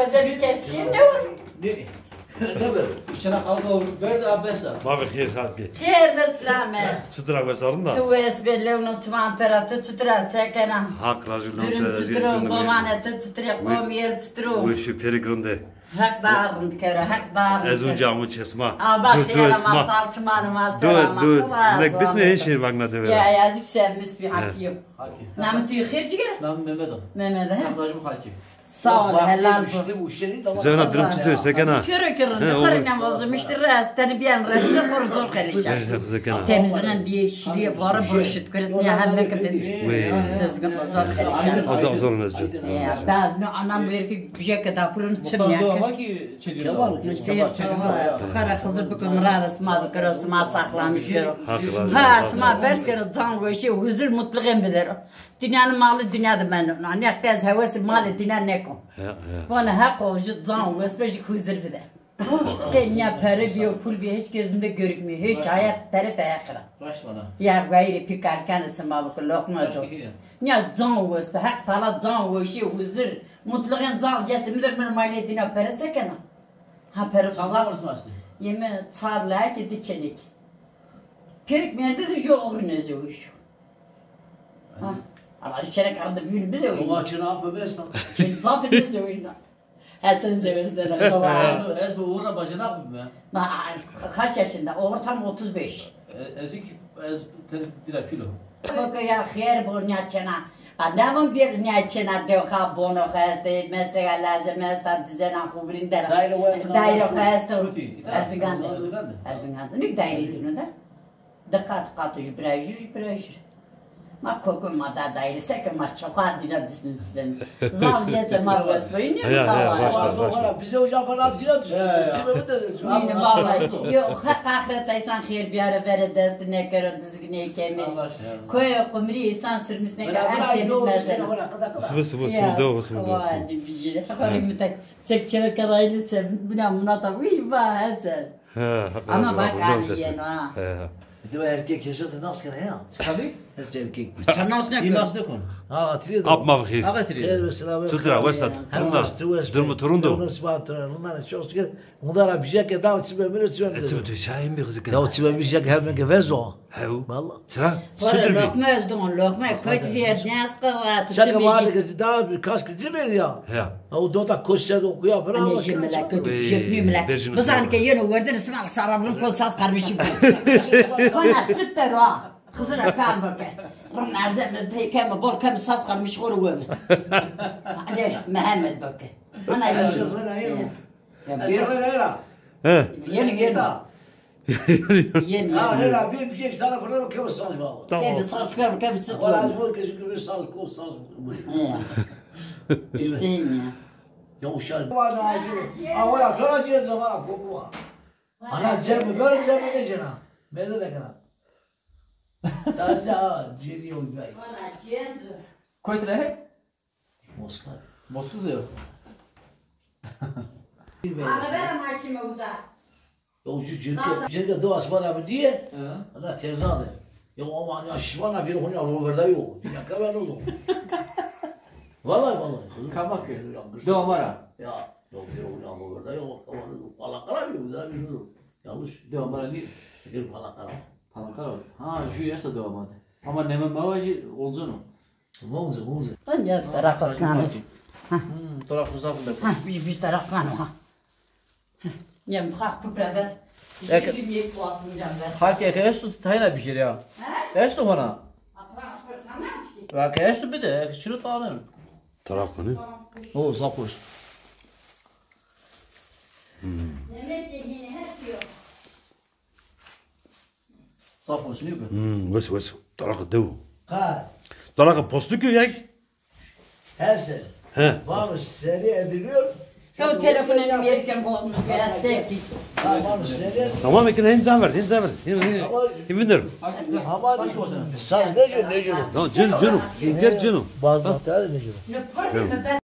Koca bir kesişim ne var? Ne böyle? İçine kalka vurup verdi abesa. Mavi khir hadi. Khair beslame. Çıtıra koysalım da. Tu es belle unutman tarafı tutura sekena. Hak rajulun Dürüm tuturu, komane tuturu, komiyer tuturu. Bu işi perigrunde. Hak dağırın kere, hak dağırın. Ez önce amı çesma. Bak ya masal çımanı masal. Nek bismi en şehir bagna deve. Ya yazık sen misbi hakim. Namı tüy khir ciger? Nam Mehmet o. Mehmet ha? Rajım Hakim. Sağ ol helal Bu işleri tamam. Zevna dürüm tutuyor sekena. Körü karına bozmuştur rastani bir rastı kurdur kalacak. Sekena. Temizlenen diye şiliye var boşut kırıtmaya halle kadar. Düzgün bozak kalacak. O zaman ezcu. Ya ben anam belki bir şey kadar fırın çimya. Haki çediyor. İşte kara kızı bu kumrada sma kırasma saklamışlar. Hak Ha sma berskere can ve şey huzur mutluluğun bilir. Dünyanın malı dünyada ben. Ne kez havası malı dünya ne kon. Bana hak olacak can ve spesifik huzur bilir. Dünya para bir pul bir hiç gözünde görükmüyor. Hiç hayat tarafı akıra. Baş bana. Ya gayri pikar kanısı ma bu lokma do. Ya can ve spesifik hak tala can ve şey huzur mutluluğun can cesimdir malı dünya para sekena. Ha para Sağlam mısın aslında? Yeme çarla ki diçelik. Perik merde de joğur ne zövüş. Ha. Ama içeri kaldı büyün bize O uyuyor. açına yapma bestan. Şimdi zafir ne zövüş lan. Ha sen zövüzler. Ez bu uğruna bacı ne yapayım ben? Kaç yaşında? Ortam 35. Ezik ez direkt kilo. Bak ya khair bu nyaçena. Anamın bir nyaçena de ka bono khasta meslek lazım mestan dizena kubrin der. Daire khasta. Erzingan. Erzingan. Ne daire diyor da? Dikkat katı braj. Ma kokuma da daire sek ma çakat dina disiniz ben. Zavcete marvas beyin ya. Valla bize hocam falan dina düşüyor. Yine vallahi. Yok hakikaten insan khair bir ara vere destine kere dizgine kemel. Koy kumri insan sırmisine kadar temizlerden. Sıvı doğru sıvı doğru. Hadi bir şey. Koyayım tek çekçeler karaylı sen buna tabii bazen. Ama bak hani yani ha. Bir de erkek yaşatı nasıl kere ya? Tabii. Her erkek. Sen nasıl ne İnas ne konu? Ha hatırlıyor. Ap mavi khir. Ha hatırlıyor. Çıtıra vesat. Durmu turundu. Bunlar çok sıkı. Bunlar bir şey ki daha çibe bir çibe. Etimi şahin bir kızık. Ya çibe bir şey ki hemen gevezo. Hev. Vallahi. Sıra. Para Sütür bir. lokma ezdon lokma koyt ver neyaz kavat. Şaka var ki daha bir kaç kişi ver ya. Ya. O da koşuyor okuyor falan. Anne jimela kötü jimela. Bazan ki yeni verden ismi sarabın konsas karmışım. Bana sütter ha. Kızına kan bakın. Bunlar zemde kem bol kem sas karmış koru. Hadi Mehmet bakın. Bana yaşıyor. Ya bir He. yeni. Yeni. Ha ne bir şey sana para bakıyor saz var. Kendi saç kem sık. Valla az bu kez gibi saz kol saz. İşte ya. Ya uşak. Valla acı. Avla toracı zaman koku var. Ana cem böyle cem ne cena. Mede de kana. Taze ciri ol gay. Bana cez. Koyt ne? Moskva. Moskva zıyor. Ana ver marşımı uzat. O şu cirke doğas bana bir diye. Ana terzade. Ya ama ya şivana bir honya roverda yok. Ya kavan oldu. Vallahi. Kabak ya. Devam ara. Ya yok bir honya roverda yok. Kavan oldu. Falan kalamıyor. Güzel bir şey. Yanlış. Devam ara. Bir falan kalam. Palankar var. Ha şu yasa devam hadi. Ama neme mavacı olacak o. Mouze. Ben ya tarafı kanı. Torak uzafında. Ha bir taraf kanı ha. Ya bak kupravet. Yak- Bir yek boğazım ben. Halk estu tayna bir şey ya. Estu bana. Bak estu bir de şunu tanım. Taraf kanı. O zapos. Yemek yediğini hep yiyor. Zapos ne bu? Ves. Taraf dev. Ha. Taraf postu ki yak. Her şey. He. Varmış seri ediliyor. Ya telefon elim yerken bozmuş biraz sevdik. Varmış seri. Tamam ekin hen can ver. Emindim. Ama saz ne diyor? Tamam canım. Gel canım. Bazı ne diyor? Ne pardon ben